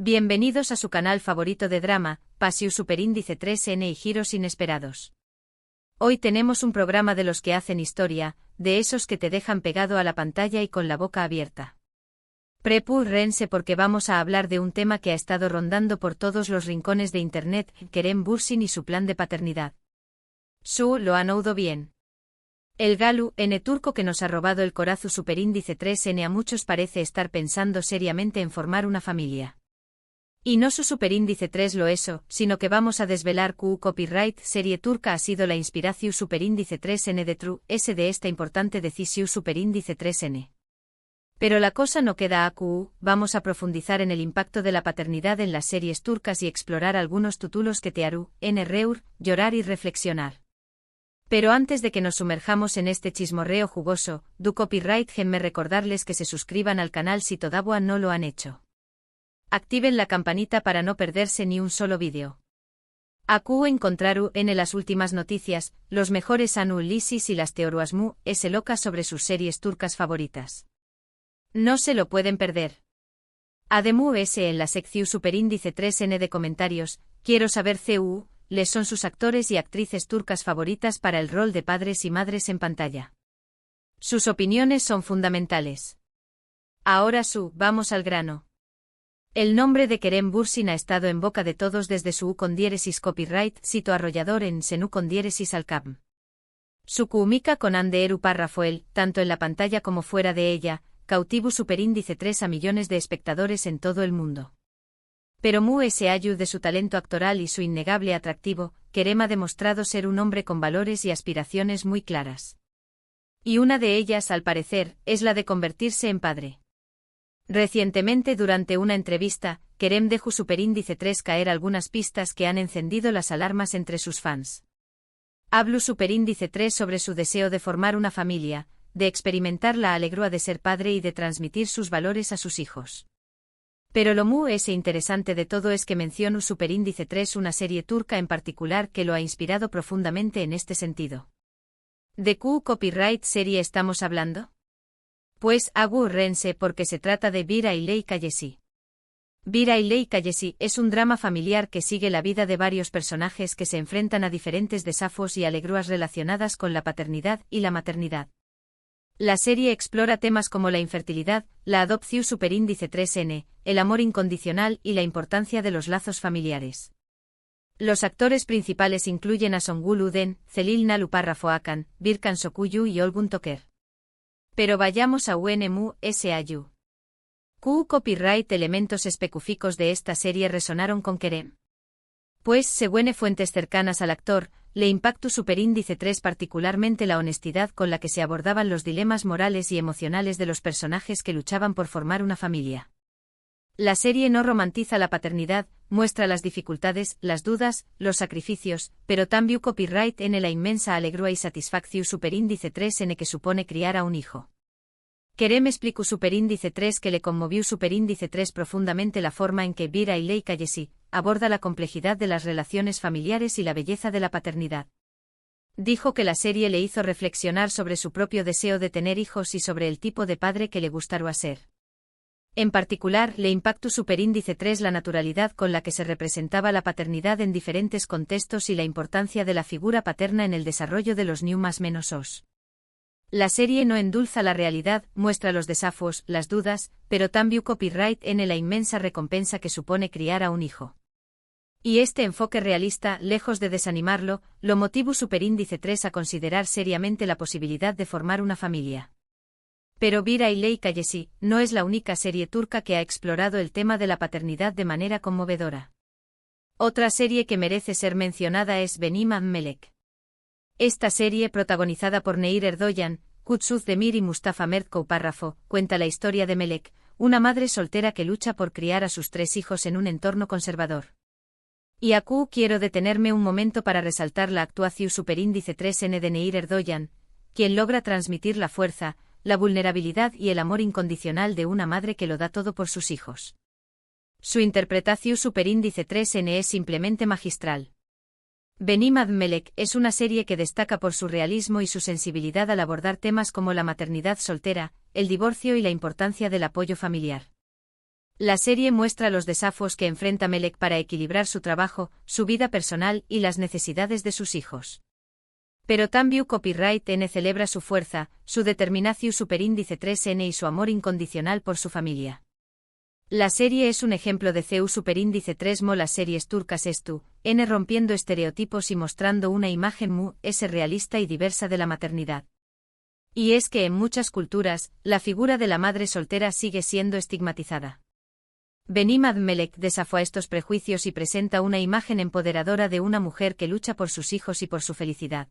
Bienvenidos a su canal favorito de drama, Pasiu Superíndice 3N y giros inesperados. Hoy tenemos un programa de los que hacen historia, de esos que te dejan pegado a la pantalla y con la boca abierta. Prepárense porque vamos a hablar de un tema que ha estado rondando por todos los rincones de internet, Kerem Bürsin y su plan de paternidad. ¿Lo han oído bien? El galu N turco que nos ha robado el corazón superíndice 3N a muchos parece estar pensando seriamente en formar una familia. Y no su superíndice 3 lo eso, sino que vamos a desvelar que copyright serie turca ha sido la inspiración superíndice 3N de True S de esta importante decisión superíndice 3N. Pero la cosa no queda a vamos a profundizar en el impacto de la paternidad en las series turcas y explorar algunos títulos que te harán llorar y reflexionar. Pero antes de que nos sumerjamos en este chismorreo jugoso, du copyright déjenme recordarles que se suscriban al canal si todavía no lo han hecho. Activen la campanita para no perderse ni un solo vídeo. Aku encontraru en las últimas noticias, los mejores análisis y las teorías locas sobre sus series turcas favoritas. No se lo pueden perder. Además en la sección superíndice 3N de comentarios, quiero saber les son sus actores y actrices turcas favoritas para el rol de padres y madres en pantalla. Sus opiniones son fundamentales. Ahora vamos al grano. El nombre de Kerem Bürsin ha estado en boca de todos desde su con diéresis copyright cito arrollador en Senu con diéresis al cap. Su cúmica con Anderu Parrafoel, tanto en la pantalla como fuera de ella, cautivo superíndice 3 a millones de espectadores en todo el mundo. Pero ese ayu de su talento actoral y su innegable atractivo, Kerem ha demostrado ser un hombre con valores y aspiraciones muy claras. Y una de ellas, al parecer, es la de convertirse en padre. Recientemente durante una entrevista, Kerem dejó superíndice 3 caer algunas pistas que han encendido las alarmas entre sus fans. Habló superíndice 3 sobre su deseo de formar una familia, de experimentar la alegría de ser padre y de transmitir sus valores a sus hijos. Pero lo interesante de todo es que mencionó superíndice 3 una serie turca en particular que lo ha inspirado profundamente en este sentido. ¿De qué copyright serie estamos hablando? Pues agárrense porque se trata de Bir Aile Kayesi. Bir Aile Kayesi es un drama familiar que sigue la vida de varios personajes que se enfrentan a diferentes desafíos y alegrías relacionadas con la paternidad y la maternidad. La serie explora temas como la infertilidad, la adopción superíndice 3N, el amor incondicional y la importancia de los lazos familiares. Los actores principales incluyen a Songül Uden, Celil Naluparrafo Akan, Birkan Sokuyu y Olgun Toker. Pero vayamos a UNMU-SAU. Copyright elementos específicos de esta serie resonaron con Kerem. Pues, según fuentes cercanas al actor, le impactó superíndice 3 particularmente la honestidad con la que se abordaban los dilemas morales y emocionales de los personajes que luchaban por formar una familia. La serie no romantiza la paternidad, muestra las dificultades, las dudas, los sacrificios, pero también copyright en la inmensa alegría y satisfacción superíndice 3N que supone criar a un hijo. Kerem explicó superíndice 3 que le conmovió superíndice 3 profundamente la forma en que Bir Aile Kayesi aborda la complejidad de las relaciones familiares y la belleza de la paternidad. Dijo que la serie le hizo reflexionar sobre su propio deseo de tener hijos y sobre el tipo de padre que le gustaría ser. En particular, le impactó superíndice 3 la naturalidad con la que se representaba la paternidad en diferentes contextos y la importancia de la figura paterna en el desarrollo de los más-os. La serie no endulza la realidad, muestra los desafíos, las dudas, pero también copyright en la inmensa recompensa que supone criar a un hijo. Y este enfoque realista, lejos de desanimarlo, lo motivó superíndice 3 a considerar seriamente la posibilidad de formar una familia. Pero Bir Aile Kayesi no es la única serie turca que ha explorado el tema de la paternidad de manera conmovedora. Otra serie que merece ser mencionada es Benim Melek. Esta serie, protagonizada por Nehir Erdoğan, Kutsuz Demir y Mustafa Mertkou Parrafo, cuenta la historia de Melek, una madre soltera que lucha por criar a sus 3 hijos en un entorno conservador. Y aquí quiero detenerme un momento para resaltar la actuación superíndice 3N de Nehir Erdoğan, quien logra transmitir la fuerza, la vulnerabilidad y el amor incondicional de una madre que lo da todo por sus hijos. Su interpretación superíndice 3N es simplemente magistral. Benim Melek es una serie que destaca por su realismo y su sensibilidad al abordar temas como la maternidad soltera, el divorcio y la importancia del apoyo familiar. La serie muestra los desafíos que enfrenta Melek para equilibrar su trabajo, su vida personal y las necesidades de sus hijos. Pero también Copyright N celebra su fuerza, su determinación superíndice 3N y su amor incondicional por su familia. La serie es un ejemplo de CEU superíndice 3 mo las series turcas estu, N rompiendo estereotipos y mostrando una imagen mu, S realista y diversa de la maternidad. Y es que en muchas culturas, la figura de la madre soltera sigue siendo estigmatizada. Benimad Melek desafía estos prejuicios y presenta una imagen empoderadora de una mujer que lucha por sus hijos y por su felicidad.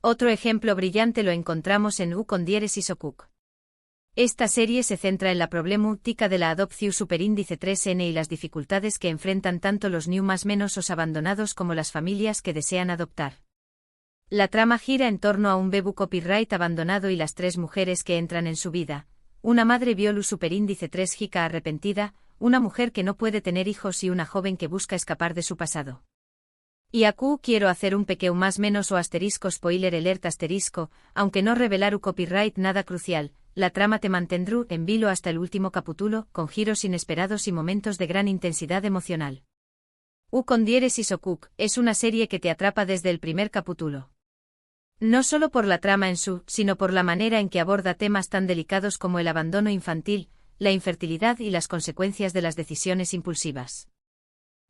Otro ejemplo brillante lo encontramos en U con Dieres y Sokuk. Esta serie se centra en la problemática de la adopción superíndice 3N y las dificultades que enfrentan tanto los new más menos os abandonados como las familias que desean adoptar. La trama gira en torno a un bebé copyright abandonado y las tres mujeres que entran en su vida, una madre violu superíndice 3 jica arrepentida, una mujer que no puede tener hijos y una joven que busca escapar de su pasado. Y aquí quiero hacer un pequeño más menos o asterisco spoiler alert asterisco, aunque no revelar u copyright nada crucial, la trama te mantendrá en vilo hasta el último capítulo, con giros inesperados y momentos de gran intensidad emocional. U con Dieres y Sokuk es una serie que te atrapa desde el primer capítulo. No solo por la trama en sí, sino por la manera en que aborda temas tan delicados como el abandono infantil, la infertilidad y las consecuencias de las decisiones impulsivas.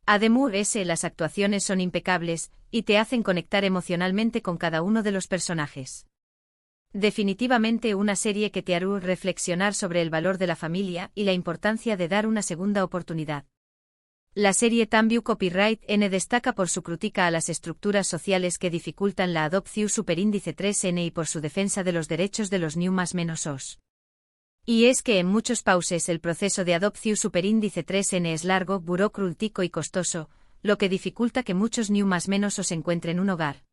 Además, las actuaciones son impecables, y te hacen conectar emocionalmente con cada uno de los personajes. Definitivamente una serie que te hará reflexionar sobre el valor de la familia y la importancia de dar una segunda oportunidad. La serie también Copyright N destaca por su crítica a las estructuras sociales que dificultan la adopción superíndice 3N y por su defensa de los derechos de los new más menos os. Y es que en muchos países el proceso de adopción superíndice 3N es largo, burocrático y costoso, lo que dificulta que muchos new más menos os encuentren un hogar.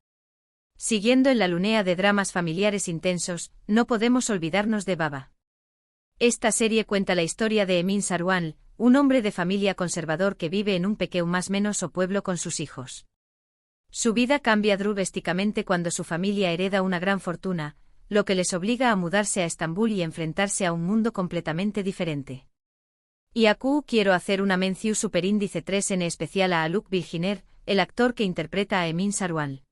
Siguiendo en la línea de dramas familiares intensos, no podemos olvidarnos de Baba. Esta serie cuenta la historia de Emin Sarwan, un hombre de familia conservador que vive en un pequeño más menos o pueblo con sus hijos. Su vida cambia drásticamente cuando su familia hereda una gran fortuna, lo que les obliga a mudarse a Estambul y enfrentarse a un mundo completamente diferente. Y aquí quiero hacer una mención superíndice 3 en especial a Aluk Bilginer, el actor que interpreta a Emin Sarwan.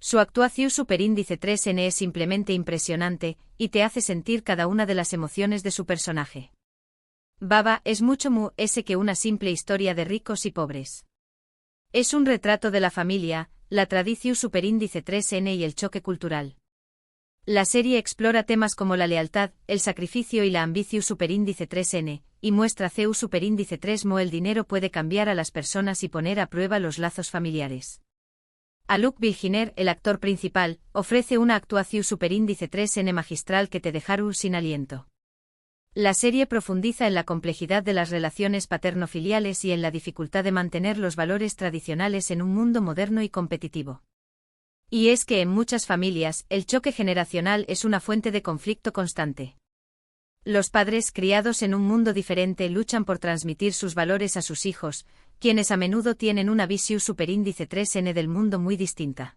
Su actuación superíndice 3N es simplemente impresionante, y te hace sentir cada una de las emociones de su personaje. Baba es mucho más que una simple historia de ricos y pobres. Es un retrato de la familia, la tradición superíndice 3N y el choque cultural. La serie explora temas como la lealtad, el sacrificio y la ambición superíndice 3N, y muestra CEU superíndice 3 mo el dinero puede cambiar a las personas y poner a prueba los lazos familiares. Aluk Bilginer, el actor principal, ofrece una actuación superíndice 3N magistral que te dejará sin aliento. La serie profundiza en la complejidad de las relaciones paterno-filiales y en la dificultad de mantener los valores tradicionales en un mundo moderno y competitivo. Y es que en muchas familias, el choque generacional es una fuente de conflicto constante. Los padres criados en un mundo diferente luchan por transmitir sus valores a sus hijos, quienes a menudo tienen una visión superíndice 3N del mundo muy distinta.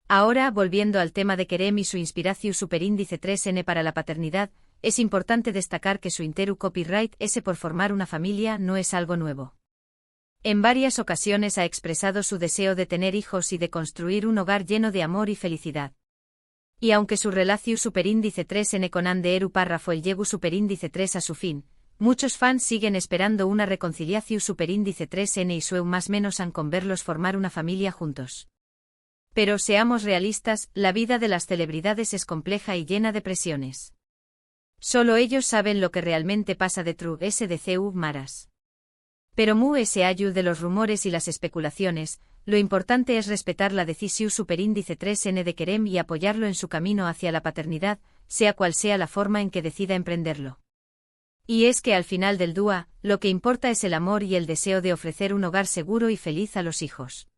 Ahora, volviendo al tema de Kerem y su inspiración superíndice 3N para la paternidad, es importante destacar que su interu copyright S por formar una familia no es algo nuevo. En varias ocasiones ha expresado su deseo de tener hijos y de construir un hogar lleno de amor y felicidad. Y aunque su relación superíndice 3N con Anderu párrafo el llegó superíndice 3 a su fin, muchos fans siguen esperando una reconciliación superíndice 3N y su más menos han con verlos formar una familia juntos. Pero seamos realistas, la vida de las celebridades es compleja y llena de presiones. Solo ellos saben lo que realmente pasa detrás de CU maras. Pero se ayuda de los rumores y las especulaciones, lo importante es respetar la decisión superíndice 3N de Kerem y apoyarlo en su camino hacia la paternidad, sea cual sea la forma en que decida emprenderlo. Y es que al final del día, lo que importa es el amor y el deseo de ofrecer un hogar seguro y feliz a los hijos.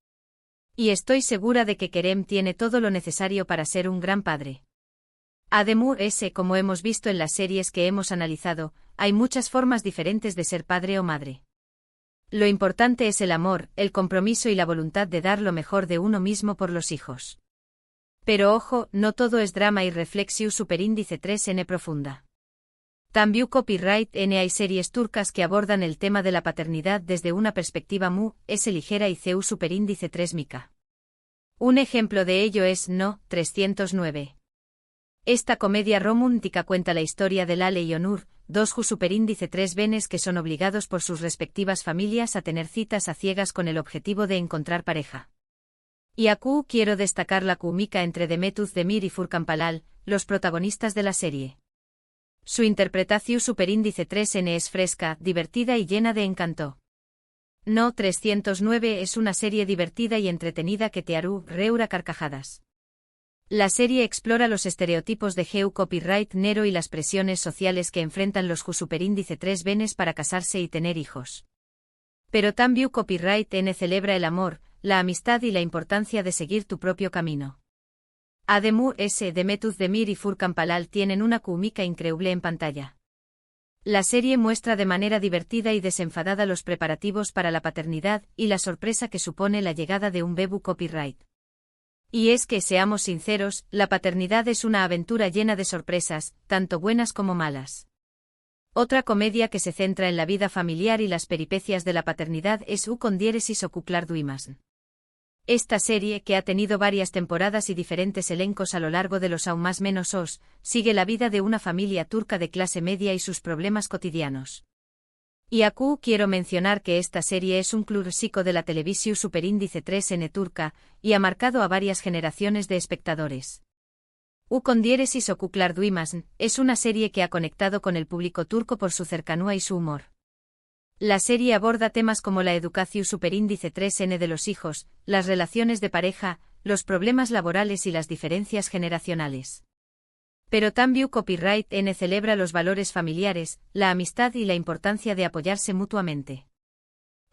Y estoy segura de que Kerem tiene todo lo necesario para ser un gran padre. Además, como hemos visto en las series que hemos analizado, hay muchas formas diferentes de ser padre o madre. Lo importante es el amor, el compromiso y la voluntad de dar lo mejor de uno mismo por los hijos. Pero ojo, no todo es drama y reflexión superíndice 3N profunda. También copyright N. Hay series turcas que abordan el tema de la paternidad desde una perspectiva S ligera y CU superíndice 3 mica. Un ejemplo de ello es No. 309. Esta comedia romántica cuenta la historia de Lale y Onur, dos superíndice 3 venes que son obligados por sus respectivas familias a tener citas a ciegas con el objetivo de encontrar pareja. Y aquí quiero destacar la química entre Demet Özdemir y Furkan Palal, los protagonistas de la serie. Su interpretación superíndice 3N es fresca, divertida y llena de encanto. No. 309 es una serie divertida y entretenida que te hará reír a carcajadas. La serie explora los estereotipos de copyright nero y las presiones sociales que enfrentan los superíndice 3 venes para casarse y tener hijos. Pero también copyright N celebra el amor, la amistad y la importancia de seguir tu propio camino. Además, Demet Özdemir y Furkan Palal tienen una química increíble en pantalla. La serie muestra de manera divertida y desenfadada los preparativos para la paternidad y la sorpresa que supone la llegada de un bebé copyright. Y es que, seamos sinceros, la paternidad es una aventura llena de sorpresas, tanto buenas como malas. Otra comedia que se centra en la vida familiar y las peripecias de la paternidad es U con diéresis o Kuklar Duymaz. Esta serie, que ha tenido varias temporadas y diferentes elencos a lo largo de los aún más menos os, sigue la vida de una familia turca de clase media y sus problemas cotidianos. Y aquí quiero mencionar que esta serie es un clásico de la televisión superíndice 3N turca, y ha marcado a varias generaciones de espectadores. U con diéresis o Kuklar Duymaz es una serie que ha conectado con el público turco por su cercanía y su humor. La serie aborda temas como la educación superíndice 3N de los hijos, las relaciones de pareja, los problemas laborales y las diferencias generacionales. Pero también copyright N celebra los valores familiares, la amistad y la importancia de apoyarse mutuamente.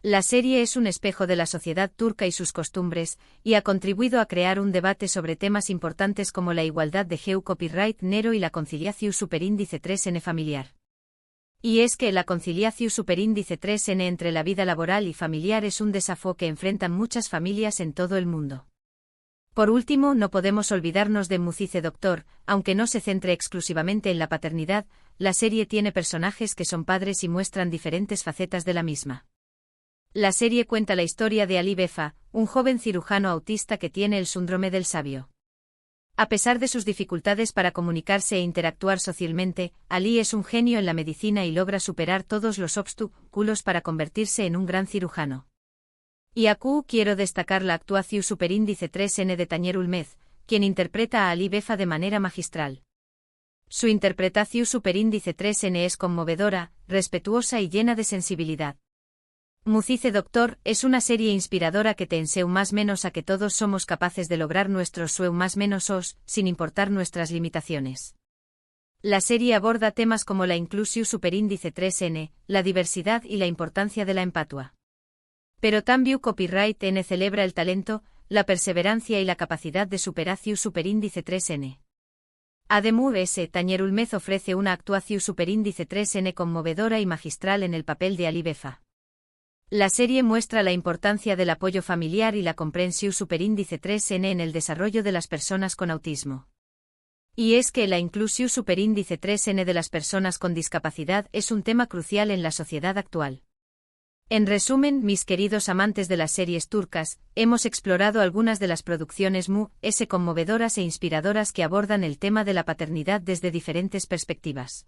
La serie es un espejo de la sociedad turca y sus costumbres, y ha contribuido a crear un debate sobre temas importantes como la igualdad de copyright nero y la conciliación superíndice 3N familiar. Y es que la conciliación superíndice 3N entre la vida laboral y familiar es un desafío que enfrentan muchas familias en todo el mundo. Por último, no podemos olvidarnos de Mucize Doctor, aunque no se centre exclusivamente en la paternidad, la serie tiene personajes que son padres y muestran diferentes facetas de la misma. La serie cuenta la historia de Ali Befa, un joven cirujano autista que tiene el síndrome del sabio. A pesar de sus dificultades para comunicarse e interactuar socialmente, Ali es un genio en la medicina y logra superar todos los obstáculos para convertirse en un gran cirujano. Y aquí quiero destacar la actuación superíndice 3N de Tañer Ulmez, quien interpreta a Ali Befa de manera magistral. Su interpretación superíndice 3N es conmovedora, respetuosa y llena de sensibilidad. Mucize Doctor es una serie inspiradora que te enseña más menos a que todos somos capaces de lograr nuestros sueños más menos os, sin importar nuestras limitaciones. La serie aborda temas como la inclusión superíndice 3N, la diversidad y la importancia de la empatía. Pero también copyright N celebra el talento, la perseverancia y la capacidad de superación superíndice 3N. Además, Tañer Ulmez ofrece una actuación superíndice 3N conmovedora y magistral en el papel de Ali Befa. La serie muestra la importancia del apoyo familiar y la comprensión superíndice 3N en el desarrollo de las personas con autismo. Y es que la inclusión superíndice 3N de las personas con discapacidad es un tema crucial en la sociedad actual. En resumen, mis queridos amantes de las series turcas, hemos explorado algunas de las producciones conmovedoras e inspiradoras que abordan el tema de la paternidad desde diferentes perspectivas.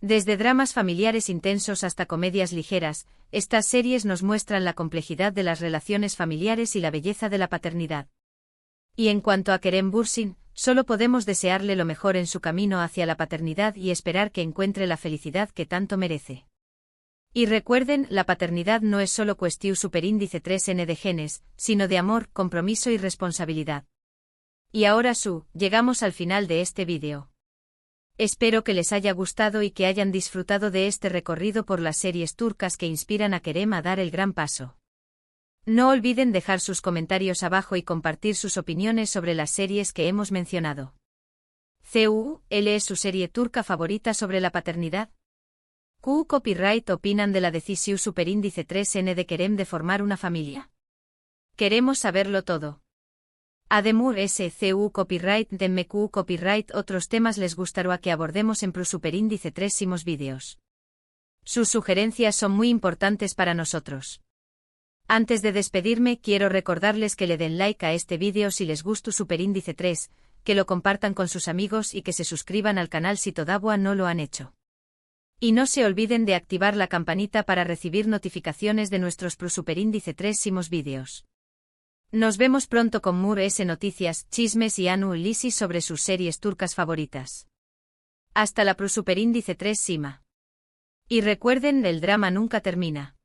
Desde dramas familiares intensos hasta comedias ligeras, estas series nos muestran la complejidad de las relaciones familiares y la belleza de la paternidad. Y en cuanto a Kerem Bürsin, solo podemos desearle lo mejor en su camino hacia la paternidad y esperar que encuentre la felicidad que tanto merece. Y recuerden, la paternidad no es solo cuestión superíndice 3N de genes, sino de amor, compromiso y responsabilidad. Y ahora llegamos al final de este vídeo. Espero que les haya gustado y que hayan disfrutado de este recorrido por las series turcas que inspiran a Kerem a dar el gran paso. No olviden dejar sus comentarios abajo y compartir sus opiniones sobre las series que hemos mencionado. ¿Cuál es su serie turca favorita sobre la paternidad? ¿Qué copyright opinan de la decisión superíndice 3N de Kerem de formar una familia? Queremos saberlo todo. Ademur SCU Copyright DMQ Copyright. Otros temas les gustará que abordemos en Plus Superíndice 3 simos vídeos. Sus sugerencias son muy importantes para nosotros. Antes de despedirme, quiero recordarles que le den like a este vídeo si les gustó Superíndice 3, que lo compartan con sus amigos y que se suscriban al canal si todavía no lo han hecho. Y no se olviden de activar la campanita para recibir notificaciones de nuestros Plus Superíndice 3 simos vídeos. Nos vemos pronto con Mur S noticias, chismes y análisis sobre sus series turcas favoritas. Hasta la Plus Superíndice 3 Sima. Y recuerden, el drama nunca termina.